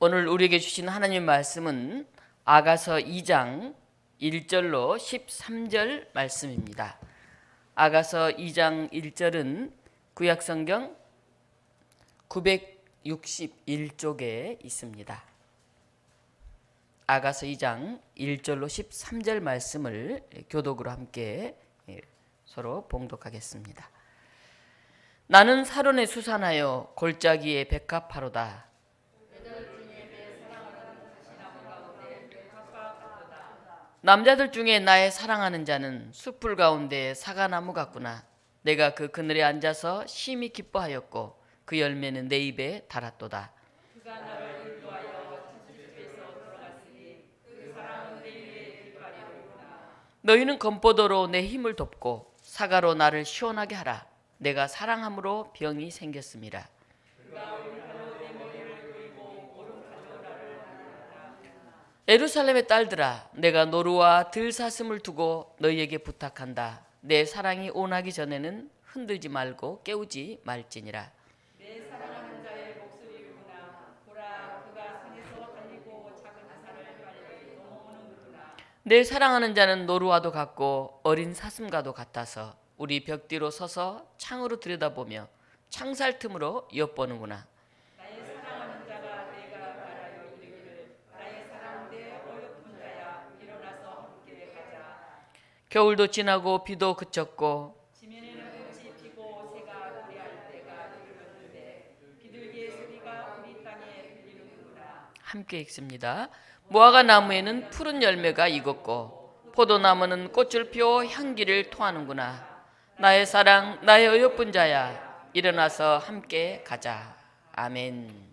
오늘 우리에게 주신 하나님 말씀은 아가서 2장 1절로 13절 말씀입니다. 아가서 2장 1절은 구약성경 961쪽에 있습니다. 아가서 2장 1절로 13절 말씀을 교독으로 함께 서로 봉독하겠습니다. 나는 사론에 수산하여 골짜기에 백합화로다. 남자들 중에 나의 사랑하는 자는 숲풀 가운데 사과나무 같구나. 내가 그 그늘에 앉아서 심히 기뻐하였고 그 열매는 내 입에 달았도다. 그가 나를 인도하여 자식집에서 돌아갔으니 그 사랑은 내 입에 길바리로구나. 너희는 건포도로 내 힘을 돕고 사과로 나를 시원하게 하라. 내가 사랑함으로 병이 생겼음이라. 예루살렘의 딸들아, 내가 노루와 들사슴을 두고 너희에게 부탁한다. 내 사랑이 온하기 전에는 흔들지 말고 깨우지 말지니라. 내 사랑하는 자의 목소리로구나. 보라, 그가 산에서 달리고 작은 산을 빨리 넘어오는구나. 내 사랑하는 자는 노루와도 같고 어린 사슴과도 같아서 우리 벽 뒤로 서서 창으로 들여다보며 창살 틈으로 엿보는구나. 겨울도 지나고 비도 그쳤고 지면에는 꽃이 피고 새가 노래할 때가 이르렀는데 비둘기의 소리가 우리 땅에 들리는구나. 함께 읽습니다. 무화과 나무에는 푸른 열매가 익었고 포도나무는 꽃을 피워 향기를 토하는구나. 나의 사랑, 나의 어여쁜 자야, 일어나서 함께 가자. 아멘.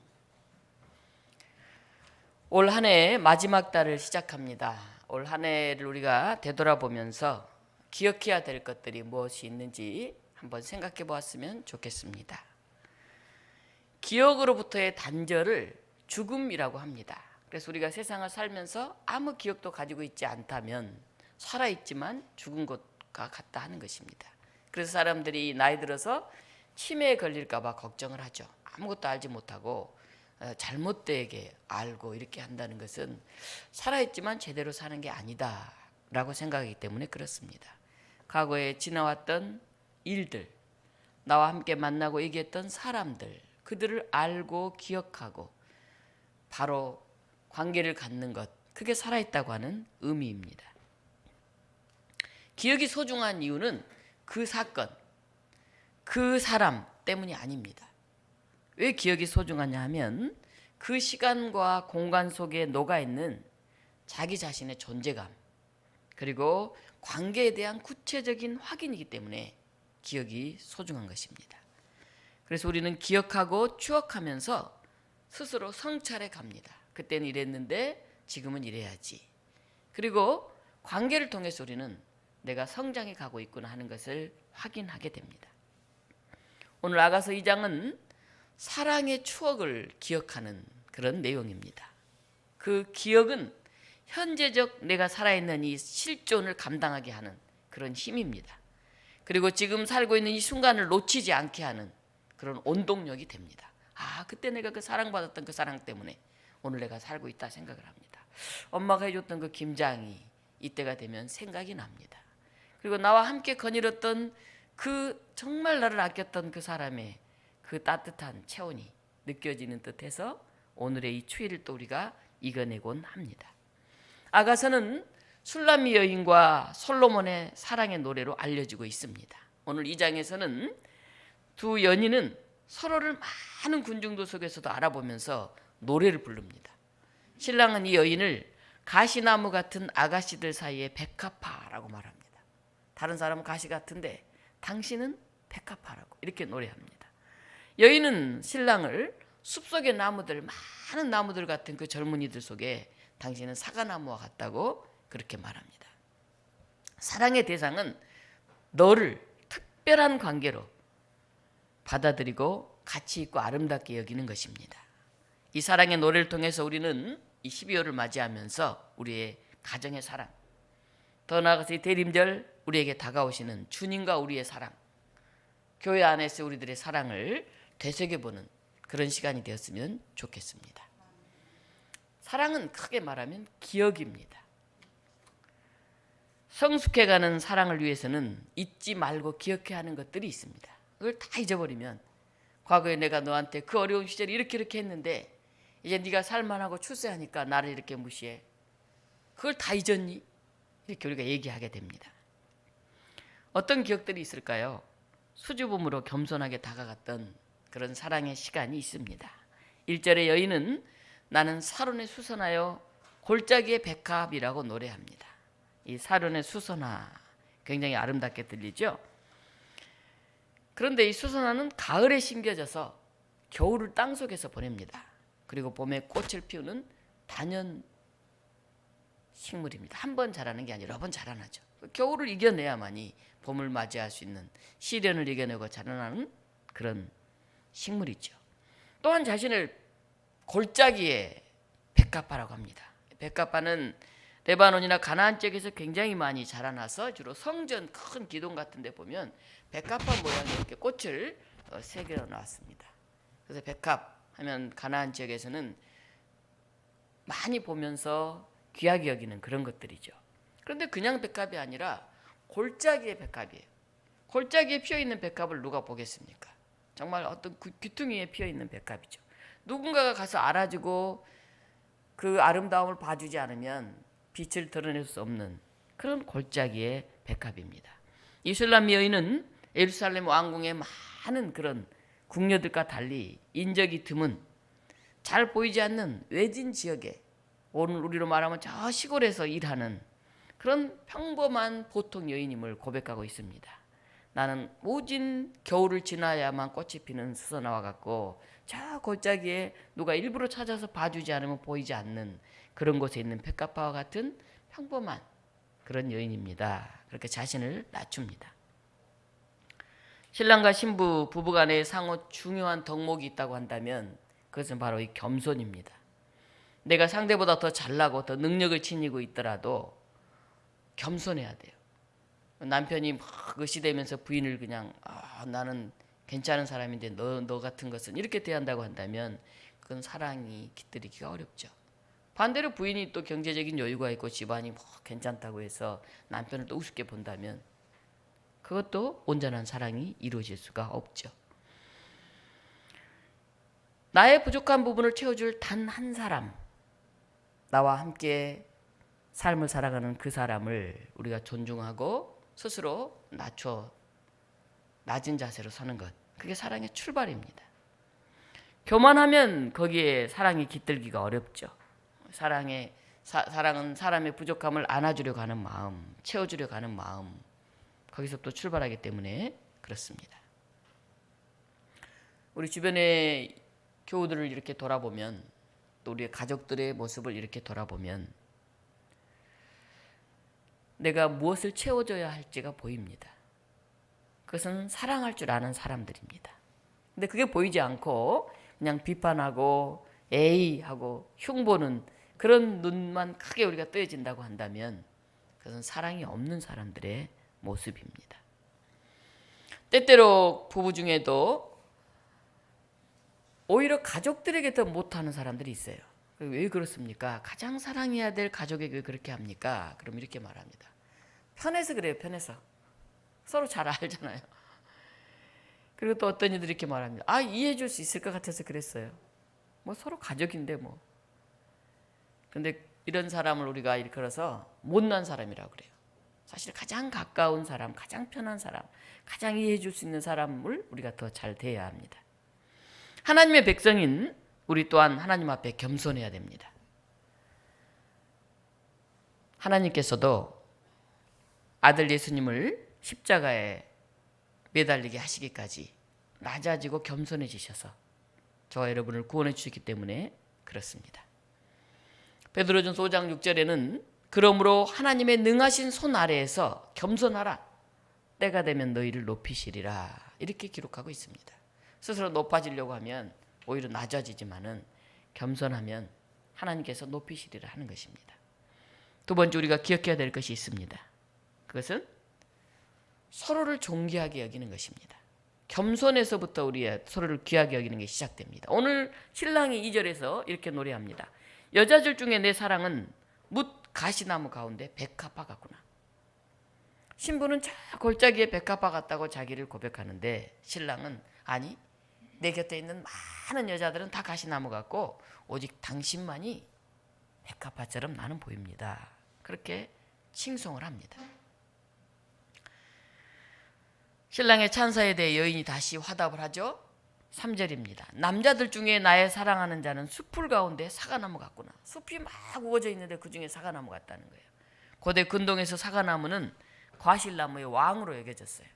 올 한 해의 마지막 달을 시작합니다. 올 한 해를 우리가 되돌아보면서 기억해야 될 것들이 무엇이 있는지 한번 생각해 보았으면 좋겠습니다. 기억으로부터의 단절을 죽음이라고 합니다. 그래서 우리가 세상을 살면서 아무 기억도 가지고 있지 않다면 살아있지만 죽은 것과 같다 하는 것입니다. 그래서 사람들이 나이 들어서 치매에 걸릴까 봐 걱정을 하죠. 아무것도 알지 못하고 잘못되게 알고 이렇게 한다는 것은 살아있지만 제대로 사는 게 아니다 라고 생각하기 때문에 그렇습니다. 과거에 지나왔던 일들, 나와 함께 만나고 얘기했던 사람들, 그들을 알고 기억하고 바로 관계를 갖는 것, 그게 살아있다고 하는 의미입니다. 기억이 소중한 이유는 그 사건, 그 사람 때문이 아닙니다. 왜 기억이 소중하냐 하면 그 시간과 공간 속에 녹아있는 자기 자신의 존재감, 그리고 관계에 대한 구체적인 확인이기 때문에 기억이 소중한 것입니다. 그래서 우리는 기억하고 추억하면서 스스로 성찰해 갑니다. 그때는 이랬는데 지금은 이래야지. 그리고 관계를 통해서 우리는 내가 성장해 가고 있구나 하는 것을 확인하게 됩니다. 오늘 아가서 2장은 사랑의 추억을 기억하는 그런 내용입니다. 그 기억은 현재적 내가 살아있는 이 실존을 감당하게 하는 그런 힘입니다. 그리고 지금 살고 있는 이 순간을 놓치지 않게 하는 그런 원동력이 됩니다. 아, 그때 내가 그 사랑받았던 그 사랑 때문에 오늘 내가 살고 있다 생각을 합니다. 엄마가 해줬던 그 김장이 이때가 되면 생각이 납니다. 그리고 나와 함께 거닐었던 그 정말 나를 아꼈던 그 사람의 그 따뜻한 체온이 느껴지는 듯해서 오늘의 이 추위를 또 우리가 이겨내곤 합니다. 아가서는 술람미 여인과 솔로몬의 사랑의 노래로 알려지고 있습니다. 오늘 2장에서는 두 연인은 서로를 많은 군중들 속에서도 알아보면서 노래를 부릅니다. 신랑은 이 여인을 가시나무 같은 아가씨들 사이의 백합화라고 말합니다. 다른 사람은 가시 같은데 당신은 백합화라고 이렇게 노래합니다. 여인은 신랑을 숲속의 나무들, 많은 나무들 같은 그 젊은이들 속에 당신은 사과나무와 같다고 그렇게 말합니다. 사랑의 대상은 너를 특별한 관계로 받아들이고 가치 있고 아름답게 여기는 것입니다. 이 사랑의 노래를 통해서 우리는 이 12월을 맞이하면서 우리의 가정의 사랑, 더 나아가서 이 대림절 우리에게 다가오시는 주님과 우리의 사랑, 교회 안에서 우리들의 사랑을 되새겨보는 그런 시간이 되었으면 좋겠습니다. 사랑은 크게 말하면 기억입니다. 성숙해가는 사랑을 위해서는 잊지 말고 기억해야 하는 것들이 있습니다. 그걸 다 잊어버리면 과거에 내가 너한테 그 어려운 시절에 이렇게 했는데 이제 네가 살만하고 출세하니까 나를 이렇게 무시해. 그걸 다 잊었니? 이렇게 우리가 얘기하게 됩니다. 어떤 기억들이 있을까요? 수줍음으로 겸손하게 다가갔던 그런 사랑의 시간이 있습니다. 1절의 여인은 나는 사론에 수선하여 골짜기의 백합이라고 노래합니다. 이 사론의 수선화 굉장히 아름답게 들리죠? 그런데 이 수선화는 가을에 심겨져서 겨울을 땅속에서 보냅니다. 그리고 봄에 꽃을 피우는 단연 식물입니다. 한 번 자라는 게 아니라 여러 번 자라나죠. 겨울을 이겨내야만이 봄을 맞이할 수 있는, 시련을 이겨내고 자라나는 그런 식물이죠. 또한 자신을 골짜기의 백합화라고 합니다. 백합화는 레바논이나 가나안 쪽에서 굉장히 많이 자라나서 주로 성전 큰 기둥 같은 데 보면 백합화 모양의 이렇게 꽃을 새겨 놨습니다. 그래서 백합 하면 가나안 지역에서는 많이 보면서 귀하게 여기는 그런 것들이죠. 그런데 그냥 백합이 아니라 골짜기의 백합이에요. 골짜기에 피어있는 백합을 누가 보겠습니까? 정말 어떤 귀퉁이에 피어있는 백합이죠. 누군가가 가서 알아주고 그 아름다움을 봐주지 않으면 빛을 드러낼 수 없는 그런 골짜기의 백합입니다. 이 슐람 여인은 예루살렘 왕궁의 많은 그런 궁녀들과 달리 인적이 드문 잘 보이지 않는 외진 지역에, 오늘 우리로 말하면 저 시골에서 일하는 그런 평범한 보통 여인임을 고백하고 있습니다. 나는 오진 겨울을 지나야만 꽃이 피는 수선화와 같고 저 골짜기에 누가 일부러 찾아서 봐주지 않으면 보이지 않는 그런 곳에 있는 백합화와 같은 평범한 그런 여인입니다. 그렇게 자신을 낮춥니다. 신랑과 신부 부부간에 상호 중요한 덕목이 있다고 한다면 그것은 바로 이 겸손입니다. 내가 상대보다 더 잘나고 더 능력을 지니고 있더라도 겸손해야 돼요. 남편이 막 의시되면서 부인을 그냥 나는 괜찮은 사람인데 너 같은 것은 이렇게 대한다고 한다면 그건 사랑이 깃들이기가 어렵죠. 반대로 부인이 또 경제적인 여유가 있고 집안이 뭐 괜찮다고 해서 남편을 또 우습게 본다면 그것도 온전한 사랑이 이루어질 수가 없죠. 나의 부족한 부분을 채워줄 단 한 사람, 나와 함께 삶을 살아가는 그 사람을 우리가 존중하고 스스로 낮은 자세로 서는 것, 그게 사랑의 출발입니다. 교만하면 거기에 사랑이 깃들기가 어렵죠. 사랑은 사람의 부족함을 안아주려고 하는 마음, 채워주려고 하는 마음, 거기서부터 출발하기 때문에 그렇습니다. 우리 주변의 교우들을 이렇게 돌아보면, 또 우리의 가족들의 모습을 이렇게 돌아보면 내가 무엇을 채워줘야 할지가 보입니다. 그것은 사랑할 줄 아는 사람들입니다. 근데 그게 보이지 않고 그냥 비판하고 에이 하고 흉보는 그런 눈만 크게 우리가 뜨여진다고 한다면 그것은 사랑이 없는 사람들의 모습입니다. 때때로 부부 중에도 오히려 가족들에게 더 못하는 사람들이 있어요. 왜 그렇습니까? 가장 사랑해야 될 가족에게 왜 그렇게 합니까? 그럼 이렇게 말합니다. 편해서 그래요. 편해서. 서로 잘 알잖아요. 그리고 또 어떤 이들이 이렇게 말합니다. 이해해 줄 수 있을 것 같아서 그랬어요. 뭐 서로 가족인데 뭐. 근데 이런 사람을 우리가 일컬어서 못난 사람이라고 그래요. 사실 가장 가까운 사람, 가장 편한 사람, 가장 이해해 줄 수 있는 사람을 우리가 더 잘 대해야 합니다. 하나님의 백성인 우리 또한 하나님 앞에 겸손해야 됩니다. 하나님께서도 아들 예수님을 십자가에 매달리게 하시기까지 낮아지고 겸손해지셔서 저와 여러분을 구원해 주셨기 때문에 그렇습니다. 베드로전서 5장 6절에는 그러므로 하나님의 능하신 손 아래에서 겸손하라. 때가 되면 너희를 높이시리라. 이렇게 기록하고 있습니다. 스스로 높아지려고 하면 오히려 낮아지지만은 겸손하면 하나님께서 높이시리라 하는 것입니다. 두 번째 우리가 기억해야 될 것이 있습니다. 그것은 서로를 존귀하게 여기는 것입니다. 겸손에서부터 우리 서로를 귀하게 여기는 게 시작됩니다. 오늘 신랑이 2절에서 이렇게 노래합니다. 여자들 중에 내 사랑은 뭇 가시나무 가운데 백합화 같구나. 신부는 저 골짜기에 백합화 같다고 자기를 고백하는데 신랑은 아니, 내 곁에 있는 많은 여자들은 다 가시나무 같고 오직 당신만이 백합화처럼 나는 보입니다. 그렇게 칭송을 합니다. 신랑의 찬사에 대해 여인이 다시 화답을 하죠. 3절입니다. 남자들 중에 나의 사랑하는 자는 숲풀 가운데 사과나무 같구나. 숲이 막 우거져 있는데 그 중에 사과나무 같다는 거예요. 고대 근동에서 사과나무는 과실나무의 왕으로 여겨졌어요.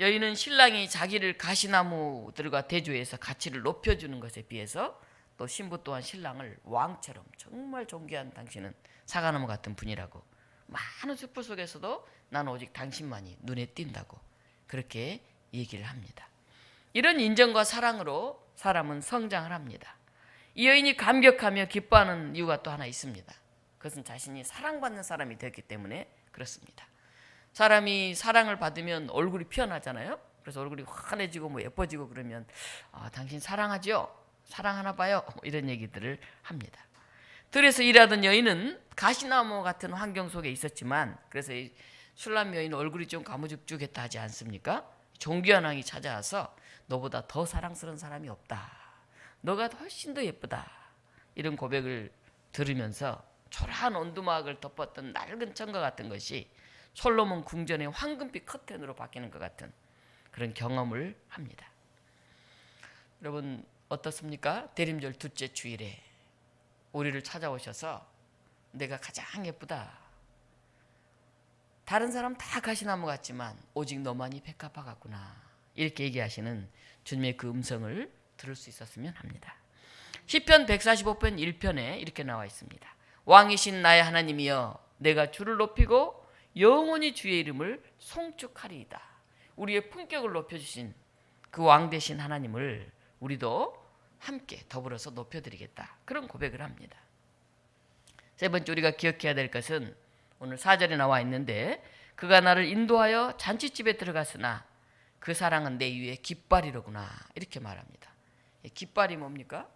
여인은 신랑이 자기를 가시나무들과 대조해서 가치를 높여주는 것에 비해서 또 신부 또한 신랑을 왕처럼 정말 존귀한 당신은 사과나무 같은 분이라고, 많은 숲풀 속에서도 나는 오직 당신만이 눈에 띈다고 그렇게 얘기를 합니다. 이런 인정과 사랑으로 사람은 성장을 합니다. 이 여인이 감격하며 기뻐하는 이유가 또 하나 있습니다. 그것은 자신이 사랑받는 사람이 되었기 때문에 그렇습니다. 사람이 사랑을 받으면 얼굴이 피어나잖아요. 그래서 얼굴이 환해지고 뭐 예뻐지고 그러면 당신 사랑하죠? 사랑하나 봐요. 이런 얘기들을 합니다. 들에서 일하던 여인은 가시나무 같은 환경 속에 있었지만, 그래서 이 술람 여인 얼굴이 좀 가무죽죽했다 하지 않습니까? 존귀한 왕이 찾아와서 너보다 더 사랑스러운 사람이 없다. 너가 훨씬 더 예쁘다. 이런 고백을 들으면서 초라한 온두막을 덮었던 낡은 천과 같은 것이 솔로몬 궁전의 황금빛 커튼으로 바뀌는 것 같은 그런 경험을 합니다. 여러분 어떻습니까? 대림절 둘째 주일에 우리를 찾아오셔서 내가 가장 예쁘다. 다른 사람 다 가시나무 같지만 오직 너만이 백합화 같구나. 이렇게 얘기하시는 주님의 그 음성을 들을 수 있었으면 합니다. 시편 145편 1편에 이렇게 나와 있습니다. 왕이신 나의 하나님이여, 내가 주를 높이고 영원히 주의 이름을 송축하리이다. 우리의 품격을 높여주신 그 왕 되신 하나님을 우리도 함께 더불어서 높여드리겠다. 그런 고백을 합니다. 세 번째 우리가 기억해야 될 것은 오늘 4절에 나와 있는데, 그가 나를 인도하여 잔치집에 들어갔으나 그 사랑은 내 위에 깃발이로구나. 이렇게 말합니다. 깃발이 뭡니까?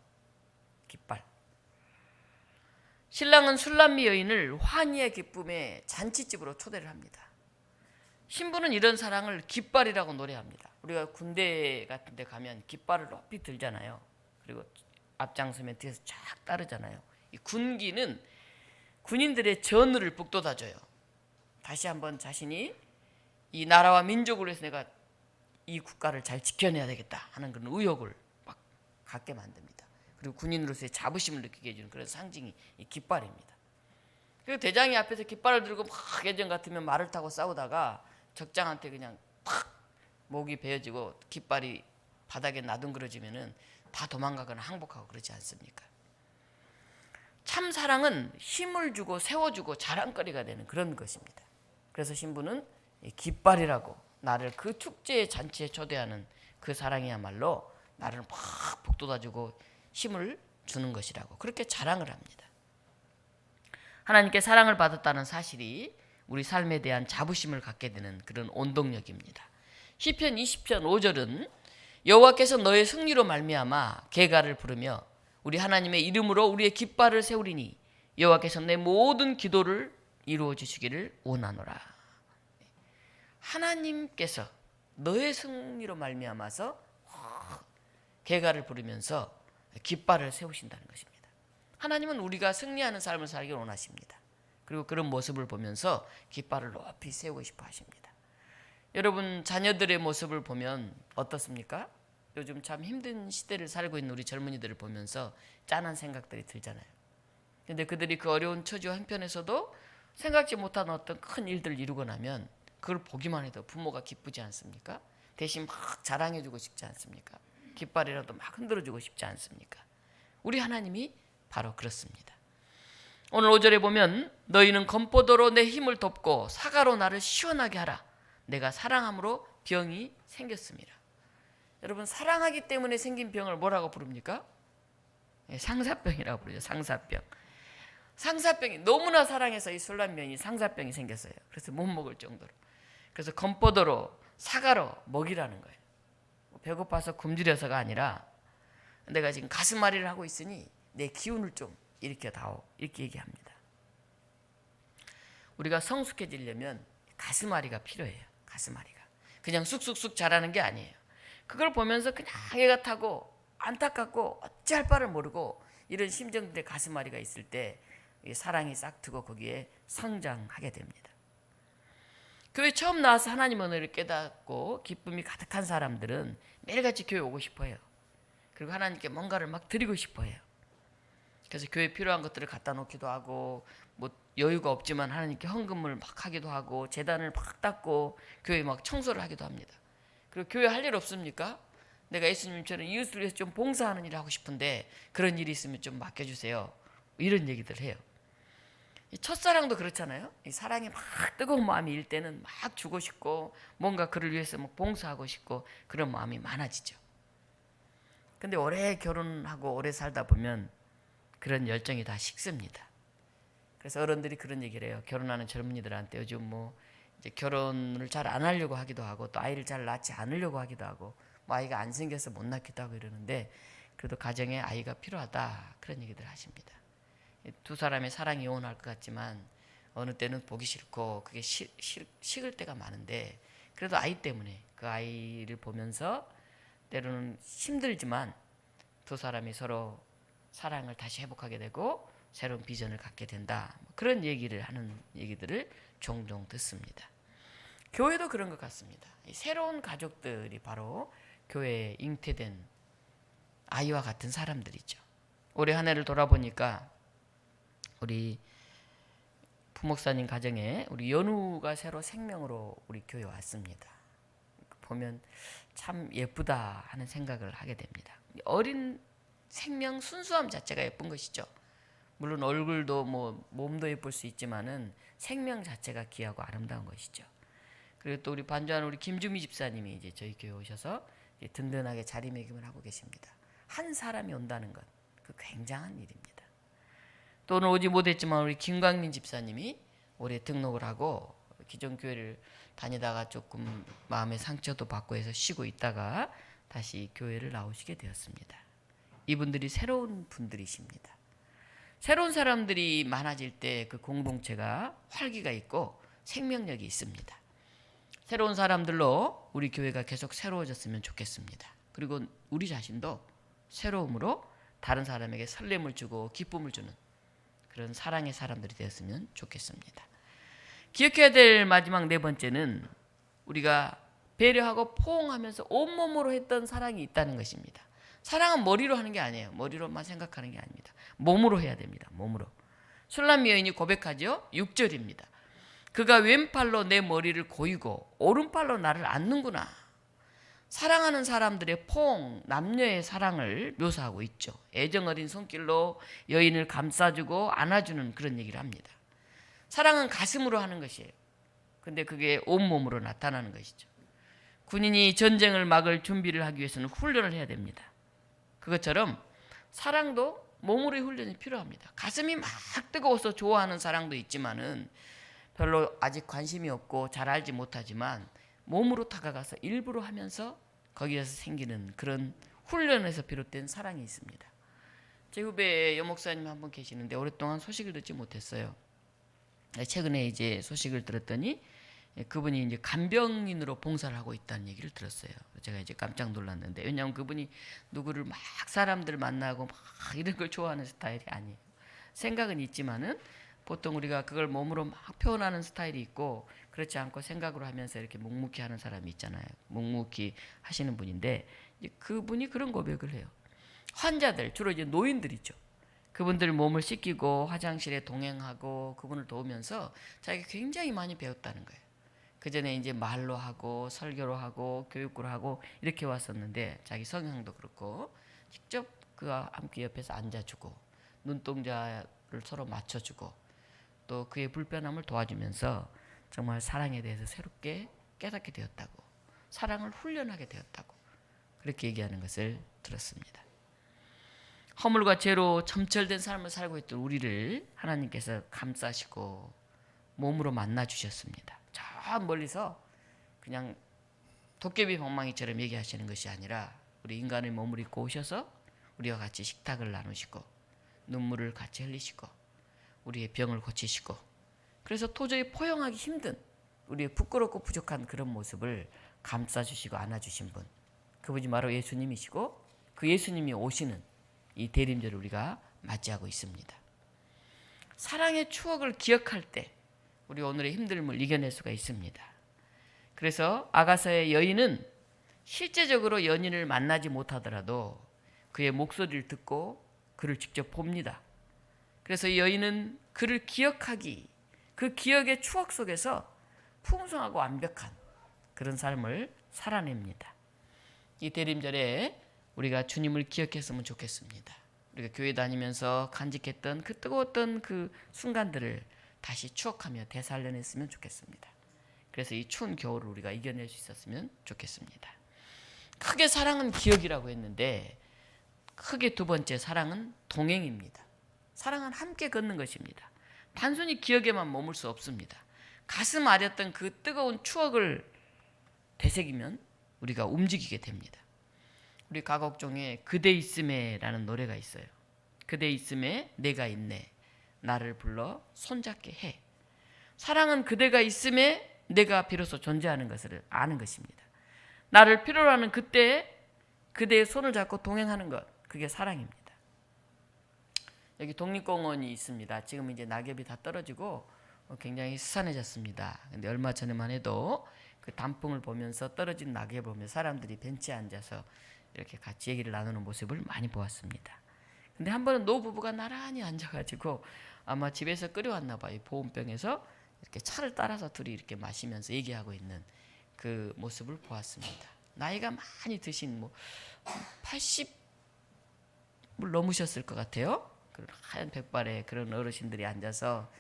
깃발. 신랑은 술람미 여인을 환희의 기쁨의 잔치집으로 초대를 합니다. 신부는 이런 사랑을 깃발이라고 노래합니다. 우리가 군대 같은 데 가면 깃발을 높이 들잖아요. 그리고 앞장서면 뒤에서 쫙 따르잖아요. 이 군기는 군인들의 전우를 북돋아줘요. 다시 한번 자신이 이 나라와 민족을 위해서 내가 이 국가를 잘 지켜내야 되겠다 하는 그런 의욕을 막 갖게 만듭니다. 그리고 군인으로서의 자부심을 느끼게 해주는 그런 상징이 이 깃발입니다. 그리고 대장이 앞에서 깃발을 들고 막 예전 같으면 말을 타고 싸우다가 적장한테 그냥 팍 목이 베어지고 깃발이 바닥에 나둥그러지면은 다 도망가거나 항복하고 그러지 않습니까? 참 사랑은 힘을 주고 세워주고 자랑거리가 되는 그런 것입니다. 그래서 신부는 깃발이라고 나를 그 축제의 잔치에 초대하는 그 사랑이야말로 나를 막 북돋아주고 힘을 주는 것이라고 그렇게 자랑을 합니다. 하나님께 사랑을 받았다는 사실이 우리 삶에 대한 자부심을 갖게 되는 그런 원동력입니다. 시편 20편 5절은 여호와께서 너의 승리로 말미암아 계가를 부르며 우리 하나님의 이름으로 우리의 깃발을 세우리니 여호와께서 내 모든 기도를 이루어 주시기를 원하노라. 하나님께서 너의 승리로 말미암아서 계가를 부르면서 깃발을 세우신다는 것입니다. 하나님은 우리가 승리하는 삶을 살기를 원하십니다. 그리고 그런 모습을 보면서 깃발을 높이 세우고 싶어 하십니다. 여러분 자녀들의 모습을 보면 어떻습니까? 요즘 참 힘든 시대를 살고 있는 우리 젊은이들을 보면서 짠한 생각들이 들잖아요. 그런데 그들이 그 어려운 처지와 한편에서도 생각지 못한 어떤 큰 일들을 이루고 나면 그걸 보기만 해도 부모가 기쁘지 않습니까? 대신 막 자랑해주고 싶지 않습니까? 깃발이라도 막 흔들어주고 싶지 않습니까? 우리 하나님이 바로 그렇습니다. 오늘 5절에 보면 너희는 건포도로 내 힘을 덮고 사과로 나를 시원하게 하라. 내가 사랑함으로 병이 생겼습니다. 여러분 사랑하기 때문에 생긴 병을 뭐라고 부릅니까? 상사병이라고 부르죠. 상사병. 상사병이 너무나 사랑해서 이 술람면이 상사병이 생겼어요. 그래서 못 먹을 정도로. 그래서 건포도로 사과로 먹이라는 거예요. 배고파서 굶주려서가 아니라 내가 지금 가슴앓이를 하고 있으니 내 기운을 좀 일으켜다오 이렇게 얘기합니다. 우리가 성숙해지려면 가슴앓이가 필요해요. 가슴앓이가 그냥 쑥쑥쑥 자라는 게 아니에요. 그걸 보면서 그냥 해가 타고 안타깝고 어찌할 바를 모르고 이런 심정들의 가슴앓이가 있을 때 사랑이 싹트고 거기에 성장하게 됩니다. 교회 처음 나와서 하나님 은혜를 깨닫고 기쁨이 가득한 사람들은 매일같이 교회 오고 싶어요. 그리고 하나님께 뭔가를 막 드리고 싶어요. 그래서 교회에 필요한 것들을 갖다 놓기도 하고 뭐 여유가 없지만 하나님께 헌금을 막 하기도 하고 제단을 막 닦고 교회 막 청소를 하기도 합니다. 그리고 교회 할 일 없습니까? 내가 예수님처럼 이웃을 위해서 좀 봉사하는 일을 하고 싶은데 그런 일이 있으면 좀 맡겨주세요. 이런 얘기들 해요. 첫사랑도 그렇잖아요. 이 사랑이 막 뜨거운 마음이 일 때는 막 주고 싶고 뭔가 그를 위해서 막 봉사하고 싶고 그런 마음이 많아지죠. 근데 오래 결혼하고 오래 살다 보면 그런 열정이 다 식습니다. 그래서 어른들이 그런 얘기를 해요. 결혼하는 젊은이들한테 요즘 뭐 이제 결혼을 잘 안 하려고 하기도 하고 또 아이를 잘 낳지 않으려고 하기도 하고 뭐 아이가 안 생겨서 못 낳기도 하고 이러는데 그래도 가정에 아이가 필요하다 그런 얘기들 하십니다. 두 사람의 사랑이 영원할 것 같지만 어느 때는 보기 싫고 그게 식을 때가 많은데 그래도 아이 때문에 그 아이를 보면서 때로는 힘들지만 두 사람이 서로 사랑을 다시 회복하게 되고 새로운 비전을 갖게 된다. 그런 얘기를 하는 얘기들을 종종 듣습니다. 교회도 그런 것 같습니다. 새로운 가족들이 바로 교회에 잉태된 아이와 같은 사람들이죠. 올해 한 해를 돌아보니까 우리 부목사님 가정에 우리 연우가 새로 생명으로 우리 교회에 왔습니다. 보면 참 예쁘다 하는 생각을 하게 됩니다. 어린 생명 순수함 자체가 예쁜 것이죠. 물론 얼굴도 뭐 몸도 예쁠 수 있지만은 생명 자체가 귀하고 아름다운 것이죠. 그리고 또 우리 반주하는 우리 김주미 집사님이 이제 저희 교회 오셔서 이제 든든하게 자리매김을 하고 계십니다. 한 사람이 온다는 것, 그 굉장한 일입니다. 또 오늘 오지 못했지만 우리 김광민 집사님이 올해 등록을 하고 기존 교회를 다니다가 조금 마음의 상처도 받고 해서 쉬고 있다가 다시 교회를 나오시게 되었습니다. 이분들이 새로운 분들이십니다. 새로운 사람들이 많아질 때 그 공동체가 활기가 있고 생명력이 있습니다. 새로운 사람들로 우리 교회가 계속 새로워졌으면 좋겠습니다. 그리고 우리 자신도 새로움으로 다른 사람에게 설렘을 주고 기쁨을 주는 그런 사랑의 사람들이 되었으면 좋겠습니다. 기억해야 될 마지막 네 번째는 우리가 배려하고 포옹하면서 온몸으로 했던 사랑이 있다는 것입니다. 사랑은 머리로 하는 게 아니에요. 머리로만 생각하는 게 아닙니다. 몸으로 해야 됩니다. 몸으로. 술람 여인이 고백하죠. 6절입니다. 그가 왼팔로 내 머리를 고이고 오른팔로 나를 안는구나. 사랑하는 사람들의 포옹, 남녀의 사랑을 묘사하고 있죠. 애정 어린 손길로 여인을 감싸주고 안아주는 그런 얘기를 합니다. 사랑은 가슴으로 하는 것이에요. 근데 그게 온몸으로 나타나는 것이죠. 군인이 전쟁을 막을 준비를 하기 위해서는 훈련을 해야 됩니다. 그것처럼 사랑도 몸으로의 훈련이 필요합니다. 가슴이 막 뜨거워서 좋아하는 사랑도 있지만은 별로 아직 관심이 없고 잘 알지 못하지만 몸으로 다가가서 일부러 하면서 거기에서 생기는 그런 훈련에서 비롯된 사랑이 있습니다. 제 후배 여목사님 한 분 계시는데 오랫동안 소식을 듣지 못했어요. 최근에 이제 소식을 들었더니 그분이 이제 간병인으로 봉사를 하고 있다는 얘기를 들었어요. 제가 이제 깜짝 놀랐는데 왜냐하면 그분이 누구를 막 사람들 만나고 막 이런 걸 좋아하는 스타일이 아니에요. 생각은 있지만은 보통 우리가 그걸 몸으로 막 표현하는 스타일이 있고 그렇지 않고 생각으로 하면서 이렇게 묵묵히 하는 사람이 있잖아요. 묵묵히 하시는 분인데 이제 그분이 그런 고백을 해요. 환자들 주로 이제 노인들이죠. 그분들 몸을 씻기고 화장실에 동행하고 그분을 도우면서 자기가 굉장히 많이 배웠다는 거예요. 그 전에 이제 말로 하고 설교로 하고 교육으로 하고 이렇게 왔었는데 자기 성향도 그렇고 직접 그와 함께 옆에서 앉아주고 눈동자를 서로 맞춰주고 또 그의 불편함을 도와주면서 정말 사랑에 대해서 새롭게 깨닫게 되었다고 사랑을 훈련하게 되었다고 그렇게 얘기하는 것을 들었습니다. 허물과 죄로 점철된 삶을 살고 있던 우리를 하나님께서 감싸시고 몸으로 만나 주셨습니다. 저 멀리서 그냥 도깨비 방망이처럼 얘기하시는 것이 아니라 우리 인간의 몸을 입고 오셔서 우리와 같이 식탁을 나누시고 눈물을 같이 흘리시고 우리의 병을 고치시고 그래서 도저히 포용하기 힘든 우리의 부끄럽고 부족한 그런 모습을 감싸주시고 안아주신 분, 그분이 바로 예수님이시고 그 예수님이 오시는 이 대림절을 우리가 맞이하고 있습니다. 사랑의 추억을 기억할 때 우리 오늘의 힘듦을 이겨낼 수가 있습니다. 그래서 아가서의 여인은 실제적으로 연인을 만나지 못하더라도 그의 목소리를 듣고 그를 직접 봅니다. 그래서 이 여인은 그를 기억하기, 그 기억의 추억 속에서 풍성하고 완벽한 그런 삶을 살아냅니다. 이 대림절에 우리가 주님을 기억했으면 좋겠습니다. 우리가 교회 다니면서 간직했던 그 뜨거웠던 그 순간들을 다시 추억하며 되살려냈으면 좋겠습니다. 그래서 이 추운 겨울을 우리가 이겨낼 수 있었으면 좋겠습니다. 크게 사랑은 기억이라고 했는데 크게 두 번째 사랑은 동행입니다. 사랑은 함께 걷는 것입니다. 단순히 기억에만 머물 수 없습니다. 가슴 아렸던 그 뜨거운 추억을 되새기면 우리가 움직이게 됩니다. 우리 가곡중에 그대 있음에라는 노래가 있어요. 그대 있음에 내가 있네 나를 불러 손잡게 해. 사랑은 그대가 있음에 내가 비로소 존재하는 것을 아는 것입니다. 나를 필요로 하는 그때에 그대의 손을 잡고 동행하는 것, 그게 사랑입니다. 여기 독립공원이 있습니다. 지금 이제 낙엽이 다 떨어지고 굉장히 스산해졌습니다. 근데 얼마 전에만 해도 그 단풍을 보면서 떨어진 낙엽을 보며 사람들이 벤치에 앉아서 이렇게 같이 얘기를 나누는 모습을 많이 보았습니다. 근데 한 번은 노부부가 나란히 앉아가지고 아마 집에서 끓여왔나 봐요. 보온병에서 이렇게 차를 따라서 둘이 이렇게 마시면서 얘기하고 있는 그 모습을 보았습니다. 나이가 많이 드신 80을 넘으셨을 것 같아요. 하얀 백발의 그런 어르신들이 앉아서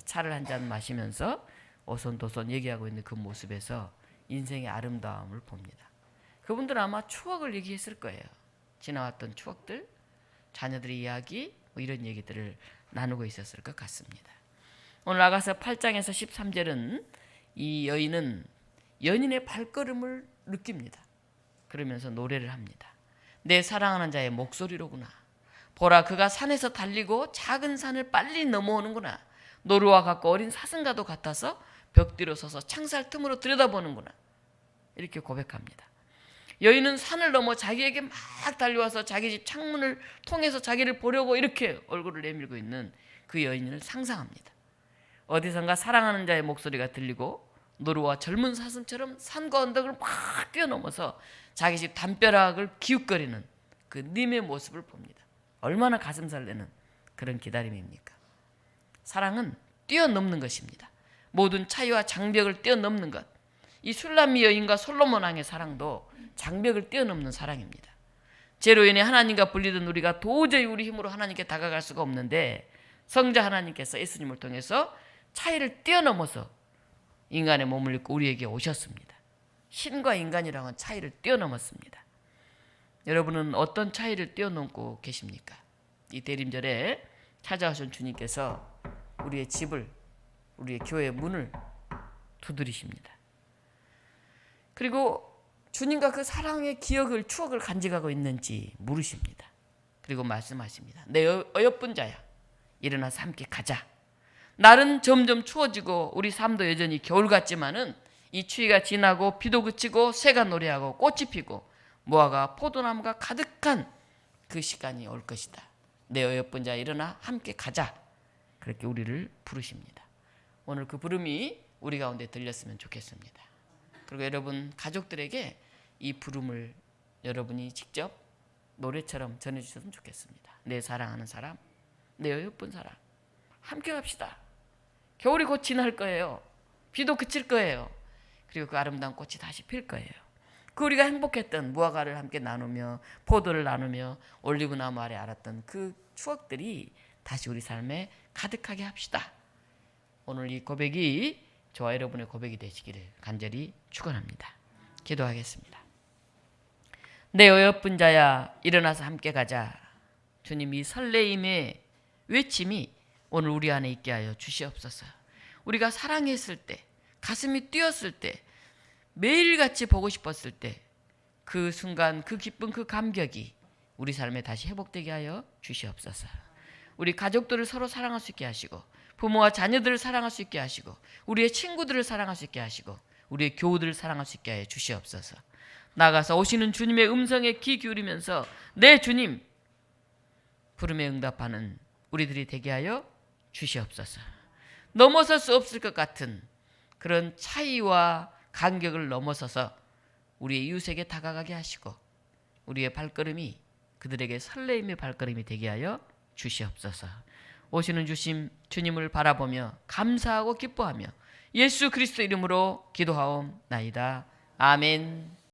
차를 한 잔 마시면서 오손도손 얘기하고 있는 그 모습에서 인생의 아름다움을 봅니다. 그분들은 아마 추억을 얘기했을 거예요. 지나왔던 추억들, 자녀들의 이야기 이런 얘기들을 나누고 있었을 것 같습니다. 오늘 아가서 8장에서 13절은 이 여인은 연인의 발걸음을 느낍니다. 그러면서 노래를 합니다. 내 사랑하는 자의 목소리로구나. 보라 그가 산에서 달리고 작은 산을 빨리 넘어오는구나. 노루와 같고 어린 사슴과도 같아서 벽 뒤로 서서 창살 틈으로 들여다보는구나. 이렇게 고백합니다. 여인은 산을 넘어 자기에게 막 달려와서 자기 집 창문을 통해서 자기를 보려고 이렇게 얼굴을 내밀고 있는 그 여인을 상상합니다. 어디선가 사랑하는 자의 목소리가 들리고 노루와 젊은 사슴처럼 산과 언덕을 막 뛰어넘어서 자기 집 담벼락을 기웃거리는 그 님의 모습을 봅니다. 얼마나 가슴 설레는 그런 기다림입니까? 사랑은 뛰어넘는 것입니다. 모든 차이와 장벽을 뛰어넘는 것. 이 술람미 여인과 솔로몬 왕의 사랑도 장벽을 뛰어넘는 사랑입니다. 죄로 인해 하나님과 분리된 우리가 도저히 우리 힘으로 하나님께 다가갈 수가 없는데 성자 하나님께서 예수님을 통해서 차이를 뛰어넘어서 인간의 몸을 입고 우리에게 오셨습니다. 신과 인간이라는 차이를 뛰어넘었습니다. 여러분은 어떤 차이를 뛰어넘고 계십니까? 이 대림절에 찾아오신 주님께서 우리의 집을, 우리의 교회의 문을 두드리십니다. 그리고 주님과 그 사랑의 기억을, 추억을 간직하고 있는지 물으십니다. 그리고 말씀하십니다. 내 어여쁜 자야, 일어나서 함께 가자. 날은 점점 추워지고 우리 삶도 여전히 겨울 같지만은 이 추위가 지나고 비도 그치고 새가 노래하고 꽃이 피고 무화과 포도나무가 가득한 그 시간이 올 것이다. 내 어여쁜 자 일어나 함께 가자. 그렇게 우리를 부르십니다. 오늘 그 부름이 우리 가운데 들렸으면 좋겠습니다. 그리고 여러분 가족들에게 이 부름을 여러분이 직접 노래처럼 전해주셨으면 좋겠습니다. 내 사랑하는 사람, 내 어여쁜 사람, 함께 갑시다. 겨울이 곧 지날 거예요. 비도 그칠 거예요. 그리고 그 아름다운 꽃이 다시 필 거예요. 그 우리가 행복했던 무화과를 함께 나누며 포도를 나누며 올리브나무 아래 알았던 그 추억들이 다시 우리 삶에 가득하게 합시다. 오늘 이 고백이 저와 여러분의 고백이 되시기를 간절히 축원합니다. 기도하겠습니다. 내 어여쁜 자야 일어나서 함께 가자. 주님, 이 설레임의 외침이 오늘 우리 안에 있게 하여 주시옵소서. 우리가 사랑했을 때, 가슴이 뛰었을 때, 매일같이 보고 싶었을 때 그 순간, 그 기쁨, 그 감격이 우리 삶에 다시 회복되게 하여 주시옵소서. 우리 가족들을 서로 사랑할 수 있게 하시고, 부모와 자녀들을 사랑할 수 있게 하시고, 우리의 친구들을 사랑할 수 있게 하시고, 우리의 교우들을 사랑할 수 있게 해 주시옵소서. 나가서 오시는 주님의 음성에 귀 기울이면서 내 주님 부름에 응답하는 우리들이 되게 하여 주시옵소서. 넘어설 수 없을 것 같은 그런 차이와 간격을 넘어서서 우리의 이웃에게 다가가게 하시고, 우리의 발걸음이 그들에게 설레임의 발걸음이 되게 하여 주시옵소서. 오시는 주님을 바라보며 감사하고 기뻐하며 예수 그리스도 이름으로 기도하옵나이다. 아멘.